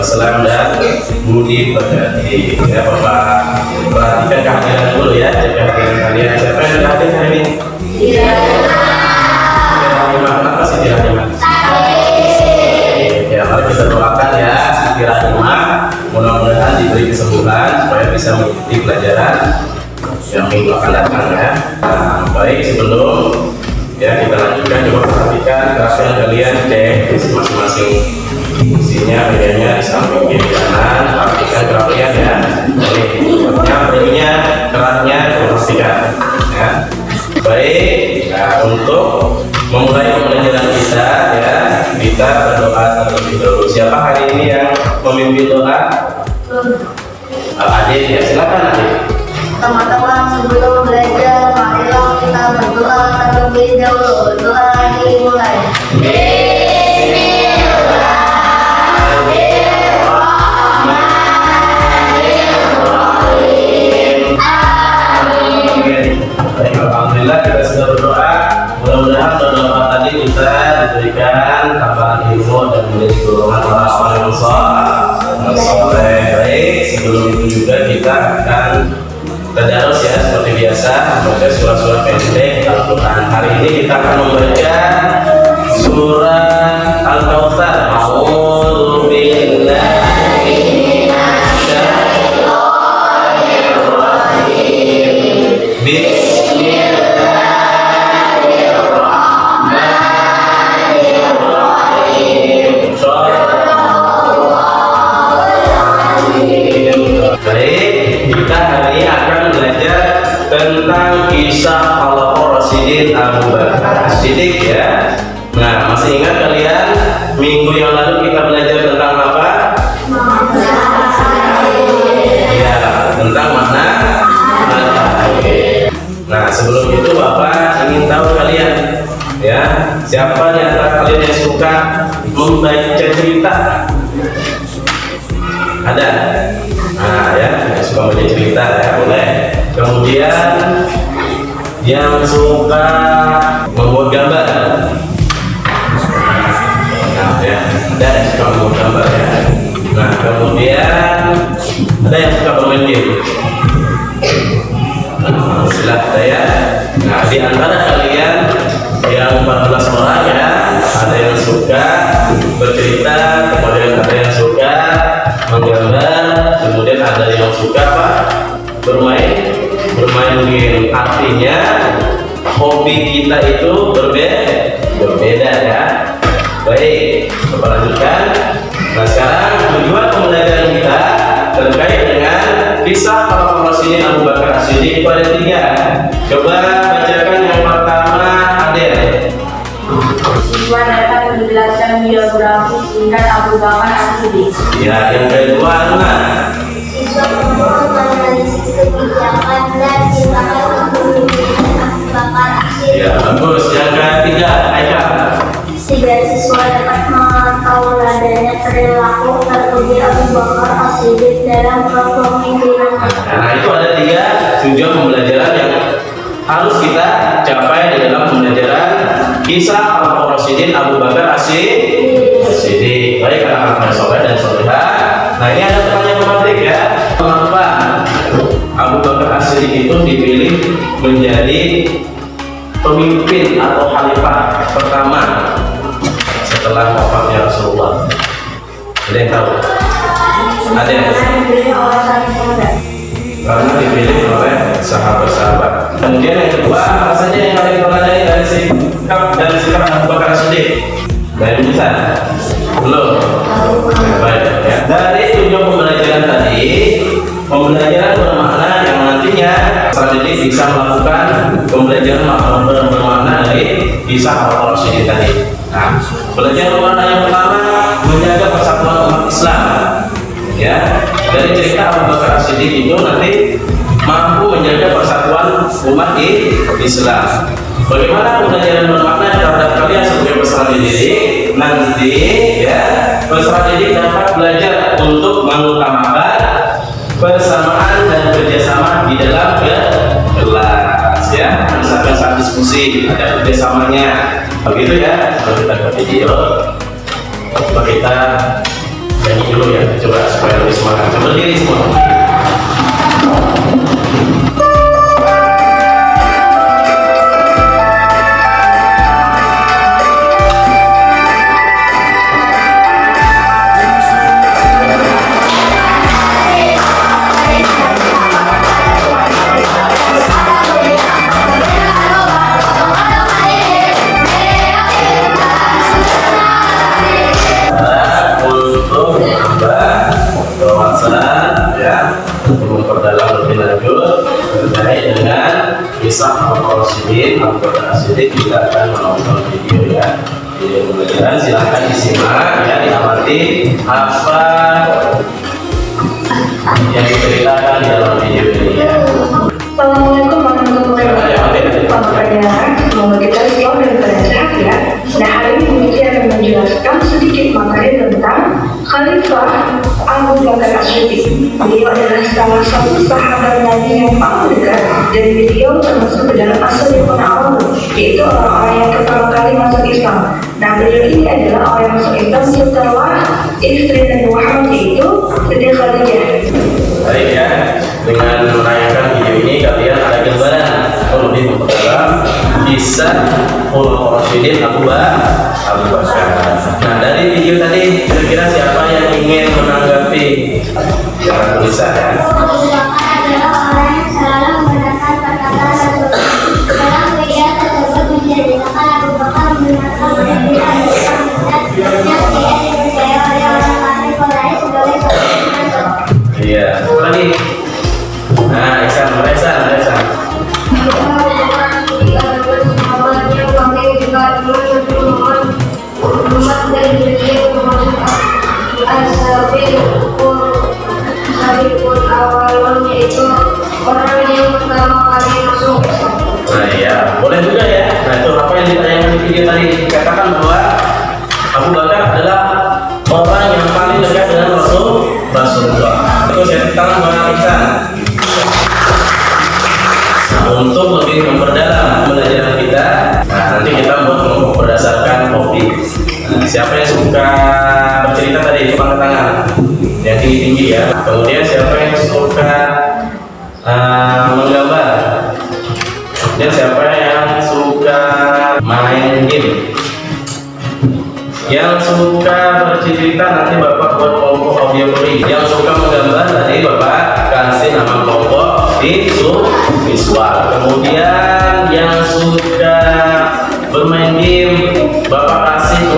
wassalam dan budi pekerti. Ya Bapak, perhatikan kehadiran dulu ya, jaga kehadiran kalian. Siapa yang sudah hadir hari ini? Kenapa Siti Rahimah? Ya, mari kita doakan ya Siti Rahimah, mudah-mudahan diberi kesembuhan supaya bisa mengikuti pelajaran yang minggu akan datang ya. Nah, baik, sebelum ya kita lanjutkan, coba perhatikan kelasnya kalian, cek masing-masing fungsinya, bedanya di samping kiri kanan, perhatikan kerapian ya. Ini keratnya perhatikan ya. Baik, nah untuk memulai pembelajaran kita ya, kita berdoa terlebih dahulu. Siapa hari ini yang memimpin doa? Adik ya, silakan Adik. Teman-teman, sebelum belajar, marilah kita berdoa terlebih dahulu. Doa dimulai. Alhamdulillah kita sudah berdoa. Mudah-mudahan doa tadi kita diberikan tambahan ilmu dan menjadi golongan orang-orang yang soleh. Baik, sebelum itu juga kita akan tadarus ya seperti biasa, membaca surah-surah pendek Al-Quran. Hari ini kita akan membaca surah Al-Kautsar. A'udzu billahi minasyaitonir rajim. Baik, kita hari ini akan belajar tentang kisah Khalafur Rasyidin Abu Bakar As-Siddiq ya. Nah, masih ingat kalian minggu yang lalu kita belajar tentang apa? Ya, tentang makna. Nah, sebelum itu Bapak ingin tahu kalian ya, siapa di antara kalian yang suka membaca cerita? Ada? Nah ya, yang suka membaca cerita ya, boleh. Kemudian yang suka membuat gambar. Nah ya, ada yang suka membuat gambar ya. Nah kemudian ada yang suka bermain game. Silahkan ya. Nah di antara kalian yang 14 orang ya, ada yang suka bercerita, kemudian ada yang suka menggambar, kemudian ada yang suka apa? Bermain game. Artinya hobi kita itu berbeda ya. Baik, kita lanjutkan. Nah sekarang tujuan pembelajaran kita terkait dengan kisah Khalafur Rasyidin Abu Bakar As-Siddiq itu ada 3. Coba bacakan yang pertama, Adel. Siswa datang menjelaskan biografi singkat Abu Bakar As-Siddiq. Ya, yang kedua Luna. Siswa menganalisis kebijakan dan tindakan kepemimpinan Abu Bakar As-Siddiq. Ya, bagus. Yang ketiga, Aika. Siswa dapat mengetahui perilaku terpuji Abu Bakar As-Siddiq dalam kepemimpinan. Nah, itu ada 3 tujuan pembelajaran yang harus kita capai di dalam pembelajaran kisah Khalafur Rasyidin Abu Bakar As-Siddiq. Baik, anak-anak soleh dan solehah. Nah, ini ada pertanyaan pematrik ya. Mengapa Abu Bakar As-Siddiq itu dipilih menjadi pemimpin atau khalifah pertama setelah wafatnya Rasulullah? Ada yang tahu? Ada yang tahu? Karena dipilih oleh sahabat-sahabat. Kemudian yang kedua, apa saja yang paling terladani dari sikap Abu Bakar As-Siddiq? Dari bisa? Belum? Baik ya. Dari tujuan pembelajaran tadi, pembelajaran bermakna yang nantinya strategi bisa melakukan pembelajaran bermakna dari kisah Khalafur Rasyidin tadi. Nah, pelajaran bermakna yang pertama, menjaga persatuan umat Islam. Ya, dari cerita Abu Bakar As-Siddiq itu nanti mampu menjaga persatuan umat Islam. Bagaimana pembelajaran bermakna terhadap kalian sebagai peserta didik? Nanti ya, peserta didik dapat belajar untuk mengutamakan persamaan dan kerjasama di dalam kelas ya. Misalkan saat diskusi ada kerjasamanya, begitu ya. Kalau kita ke video, coba kita nyanyi dulu ya, coba supaya lebih semangat. Coba berdiri semua. Memperdalam lebih lanjut terkait dengan kisah Al Rasyidin Abu Bakar As-Siddiq, kita akan menonton video ya. Video pembelajaran silahkan disimak ya, diamati apa yang diceritakan di dalam video ini ya. Assalamualaikum warahmatullahi wabarakatuh. Selamat pagi, semoga kita selalu dalam keadaan sehat ya. Nah, hari ini Bumi akan menjelaskan sedikit materi tentang Khalifah Abu Bakar As-Siddiq. Beliau adalah salah satu sahabat Nabi yang paling dekat, dan beliau termasuk ke dalam as-sabiqun al-awwalun, yaitu orang-orang yang pertama kali masuk Islam. Nah, beliau ini adalah orang yang masuk Islam setelah istri Nabi Muhammad, yaitu Siti Khadijah. Baik ya, dengan menayangkan video ini kalian ada gambaran atau lebih memperdalam kisah Al Rasyidin Abu Bakar. Nah, dari video tadi kira-kira siapa yang ingin menanggapi yang tulisan ya? Abu Bakar adalah orang yang selalu membenarkan perkataan Rasul. Dalam video tersebut menceritakan Abu Bakar membenarkan pernyataan Islam dan tidak dipercaya oleh orang kafir Quraisy sebagai seorang Rasul. Iya, lagi. Nah, Ihsan. Orang yang pertama kali masuk Islam. Nah ya, boleh juga ya. Nah itu apa yang ditayangkan di video tadi, dikatakan bahwa Abu Bakar adalah orang yang paling dekat dengan Rasulullah. Itu saya tangan Bang Ihsan. Nah, untuk lebih memperdalam pembelajaran kita, nah nanti kita buat berdasarkan topik. Nah, siapa yang suka bercerita tadi, coba angkat tangan yang tinggi-tinggi ya. Kemudian siapa yang suka menggambar, dan siapa yang suka main game, yang suka bercerita nanti Bapak buat kelompok audio beri, yang suka menggambar tadi Bapak kasih nama kelompok di visual. Kemudian yang suka bermain game Bapak kasih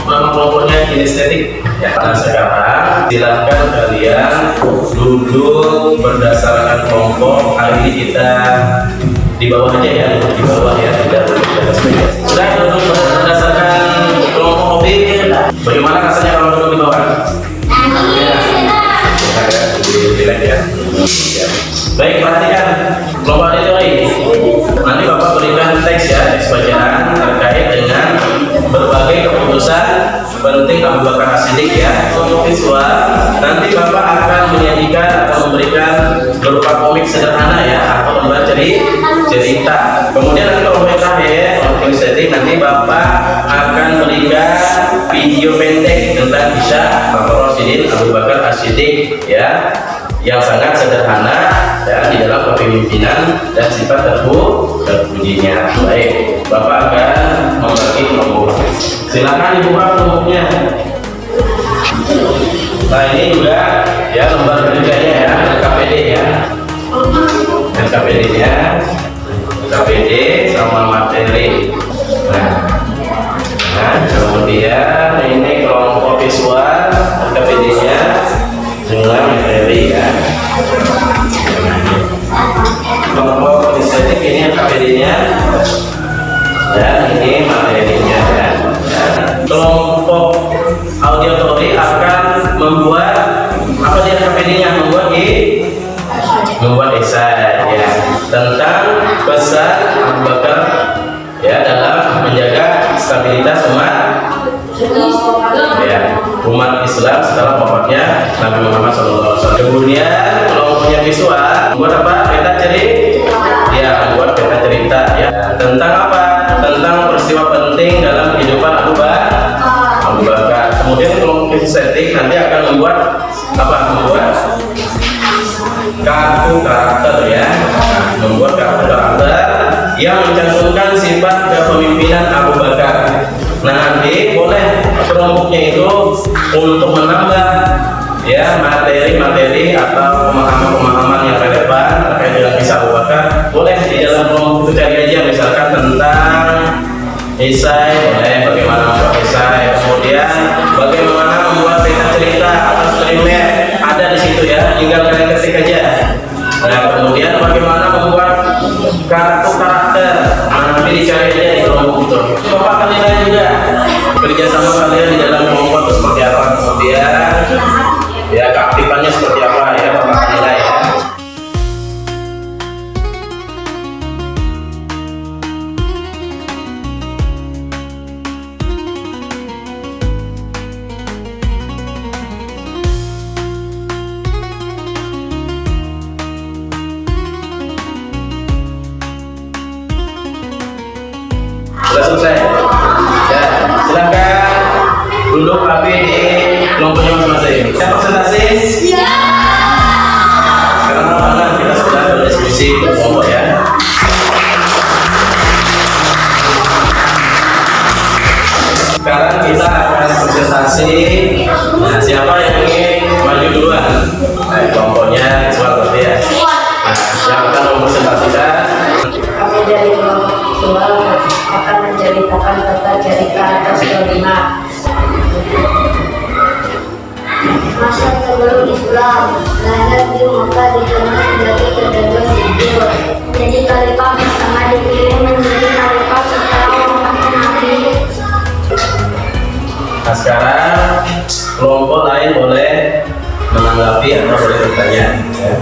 nama kelompoknya kinestetik ya. Nah sekarang silahkan kalian duduk berdasarkan kelompok. Hari ini kita di bawah aja ya, di bawah ya, tidak di atas meja. Sudah duduk berdasarkan kelompok objek. Bagaimana rasanya kalau duduk di bawah? Relax ya. Baik, perhatikan kelompok auditori. Nanti Bapak berikan teks ya, teks bacaan terkait dengan berbagai keputusan penting Abu Bakar As-Siddiq ya. Untuk visual, nanti Bapak akan menyajikan atau memberikan berupa komik sederhana ya, atau lembar cerita. Kemudian nanti kalau terakhir untuk setting, nanti Bapak akan berikan video pendek tentang kisah Al Rasyidin Abu Bakar As-Siddiq ya, yang sangat sederhana dan di dalam kepemimpinan dan sifat terpujinya. Baik, Bapak akan membagi kelompok. Silakan dibuka kelompoknya. Nah ini juga ya lembar kerjanya ya, KPD ya, KPD-nya, KPD sama materi. Nah kemudian ini kelompok visual, KPD-nya dengan materi ya. Kelompok estetik ini KPD-nya dan ini materinya ya. Kelompok auditori akan membuat apa dia KPD-nya, membuat esai ya tentang pesan Abu Bakar ya dalam menjaga stabilitas umat Islam setelah wafatnya Nabi Muhammad SAW. Kemudian kelompoknya visual membuat apa? Peta cerita ya tentang apa? Tentang peristiwa penting dalam kehidupan Abu Bakar. kemudian kelompok kinestetik nanti akan membuat apa? Membuat kartu karakter ya. Membuat kartu karakter yang mencantumkan sifat kepemimpinan Abu Bakar. Nah, nanti boleh kelompoknya itu untuk menambah ya materi-materi atau pemahaman-pemahaman yang relevan terkait dengan kisah Abu Bakar. Boleh di dalam kelompok itu cari aja misalkan tentang esai, boleh bagaimana membuat esai, kemudian bagaimana membuat cerita atau story map, ada di situ ya, tinggal kalian ketik aja. Nah, kemudian bagaimana membuat kartu karakter, nanti dicari aja di kelompok itu. Bapak akan nilai juga kerjasama kalian di dalam kelompok itu seperti apa, kemudian ya keaktifannya seperti apa ya, Bapak akan nilai ya. Sudah selesai? Ya, silakan duduk rapi di kelompoknya masing-masing. Kita presentasi? Iya. Sekarang mana kita sudah berdiskusi di kelompok ya. Sekarang kita akan presentasi. Nah, siapa yang ingin maju duluan? Nah, kelompoknya seperti ya. Nah, yang akan mempresentasikan. Kami dari kelompok visual akan menceritakan tata cerita atas kelima. Masa sebelum Islam, Nabi Muhammad dikenal sebagai pedagang jujur. Jadi khalifah pertama dipilih menjadi khalifah setelah wafatnya Nabi. Nah, sekarang kelompok lain boleh menanggapi atau boleh bertanya ya.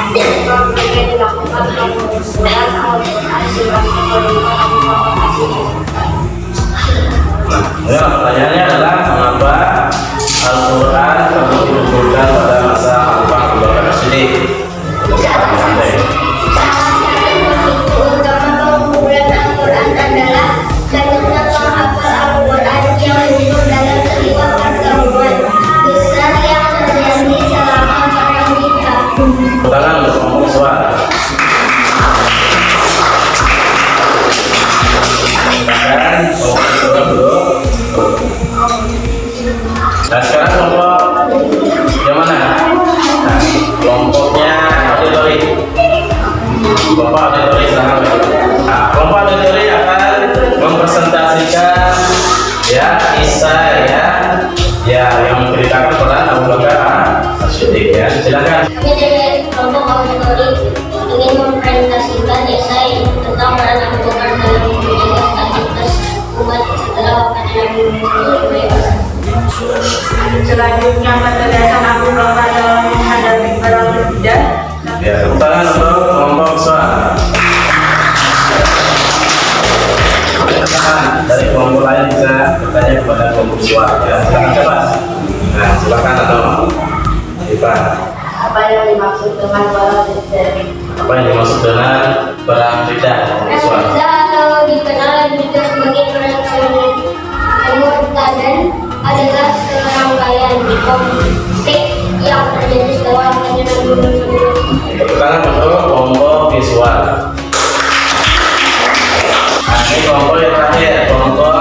Yang dilakukan kelompok visual Al-Quran surah kelima Abu Bakar As-Siddiq. Nah, ya, pertanyaannya adalah mengapa Al-Quran kamu diturunkan pada masa Khalifah Abu Bakar As-Siddiq? Utama pengumpulan Al-Quran adalah banyaknya penghafal Al-Quran yang hidup dalam sebuah pertemuan besar yang terjadi selama perang Hijrah. Tangan untuk kelompok suara. Silakan kelompok suara dulu. Nah, sekarang kelompok yang mana? Nah, kelompoknya auditori. Kelompok auditori silahkan. Nah, kelompok auditori akan mempresentasikan ya kisah ya yang menceritakan peran Abu Bakar As-Siddiq ya. Silakan. Kami dari kelompok auditori ingin mempresentasikan esai tentang peran Abu Bakar dalam menjaga stabilitas umat setelah wafatnya Nabi Muhammad. Selanjutnya ketegasan Abu Bakar dalam menghadapi perang Riddah. Ya, tepuk tangan untuk kelompok suara. Dari kelompok lain bisa bertanya kepada kelompok suara ya. Silakan coba. Nah, silakan atau Ivan. Apa yang dimaksud dengan perang Riddah? Apa yang dimaksud dengan perang Riddah? Suara. Riddah atau dikenal juga sebagai perang Murtadan adalah serangkaian konflik yang terjadi setelah wafatnya Nabi Muhammad. Tepuk tangan untuk kelompok visual. Nah, ini kelompok yang terakhir, kelompok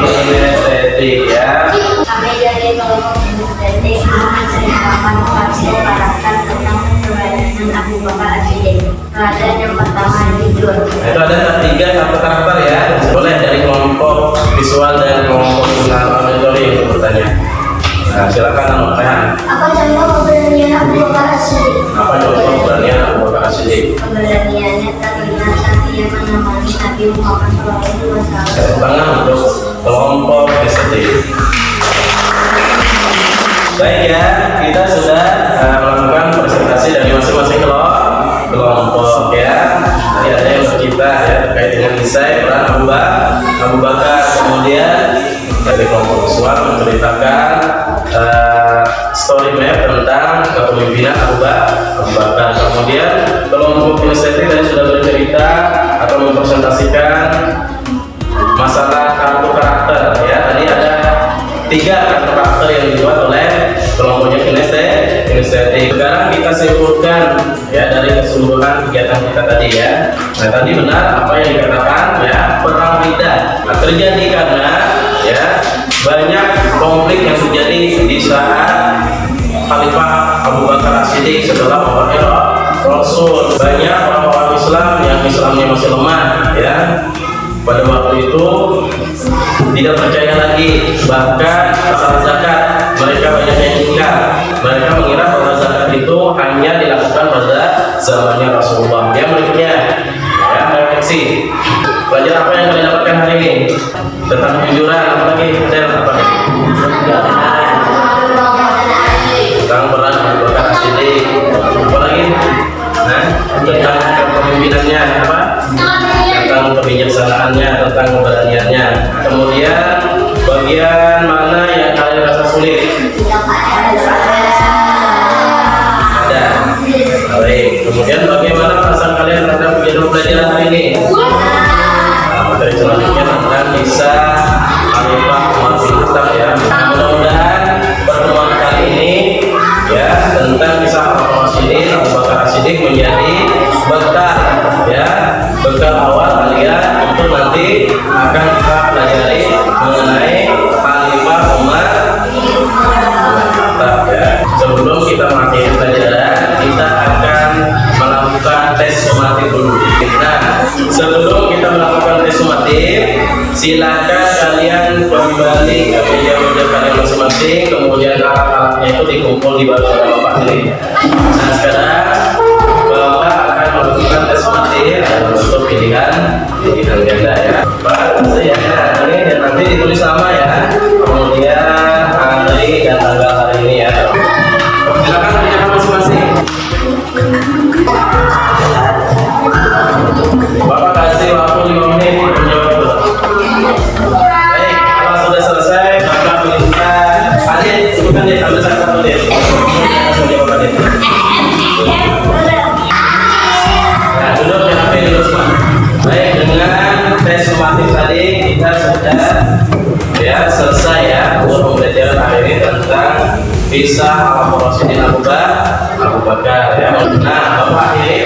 kinestetik ya. Kami dari kelompok kinestetik menceritakan kartu karakter tentang keberadaan Abu Bakar As-Siddiq. Keadaan yang pertama jujur. Nah, itu ada 3 kartu karakter ya. Boleh dari kelompok visual dan kelompok auditori untuk bertanya. Nah, silakan Anokan. Apa contoh keberanian Abu Bakar As-Siddiq? Apa contoh keberanian Abu Bakar As-Siddiq? Keberaniannya terlihat saat ia menemani Nabi Muhammad SAW. Tepuk tangan untuk kelompok kinestetik. Baik ya, kita sudah melakukan presentasi dari masing-masing kelompok ya. Tadi ada yang bercerita ya terkait dengan kisah peran Abu Bakar. Kemudian dari kelompok visual menceritakan story map tentang kepemimpinan Abu Bakar. Kemudian kelompok kinestetik tadi sudah bercerita atau mempresentasikan masalah kartu karakter ya. karakter yang dibuat oleh kelompoknya kinestetik. Sekarang kita simpulkan ya dari keseluruhan kegiatan kita tadi ya. Nah, tadi benar apa yang dikatakan ya, perang riddah terjadi karena ya banyak konflik yang terjadi di saat Khalifah Abu Bakar As-Siddiq setelah wafatnya Rasul. Banyak orang-orang Islam yang Islamnya masih lemah ya. Pada waktu itu tidak percaya lagi, bahkan masalah zakat mereka banyak yang ingkar. Mereka mengira bahwa zakat itu hanya dilakukan pada zamannya Rasulullah. Yang berikutnya ya, refleksi. Belajar apa yang kalian dapatkan hari ini tentang kejujuran, apa lagi? Apa lagi? Tentang peran Abu Bakar As-Siddiq. Apa lagi? Nah, tentang kepemimpinannya apa? Tentang kebijaksanaannya, tentang keberaniannya. Kemudian bagian mana yang kalian rasa sulit? Ada. Baik. Kemudian bagaimana perasaan kalian terhadap kegiatan pelajaran hari ini? Nah, materi selanjutnya tentang kisah Khalifah Umar bin Khattab ya. Nah, mudah-mudahan pertemuan kali ini ya tentang kisah Abu Bakar As-Siddiq menjadi bekal ya, bekal awal kalian untuk nanti akan kita pelajari mengenai Khalifah Umar bin Khattab ya. Sebelum kita mengakhiri pelajaran, kita akan melakukan tes sumatif dulu. Nah, sebelum kita melakukan tes sumatif, silakan kalian kembali ke meja-meja kalian masing-masing, kemudian alat-alatnya itu dikumpul di bawah Bapak sini. Nah, sekarang Bapak akan melakukan tes sumatif untuk pilihan ganda ya. Pak, saya ini dan nanti ditulis nama ya, kemudian hari dan tanggal hari ini ya. Silakan menjawab masing-masing. Bapak kasih waktu 5 menit untuk menjawab. Baik, kalau sudah selesai, Bapak minta Adit, sebutkan deh, ambil satu deh. Nah, duduk dan HP dulu semua. Baik, dengan tes sumatif tadi kita sudah ya selesai ya untuk pembelajaran hari ini tentang kisah Al-Rasyidin Abu Bakar ya. Nah, Bapak ini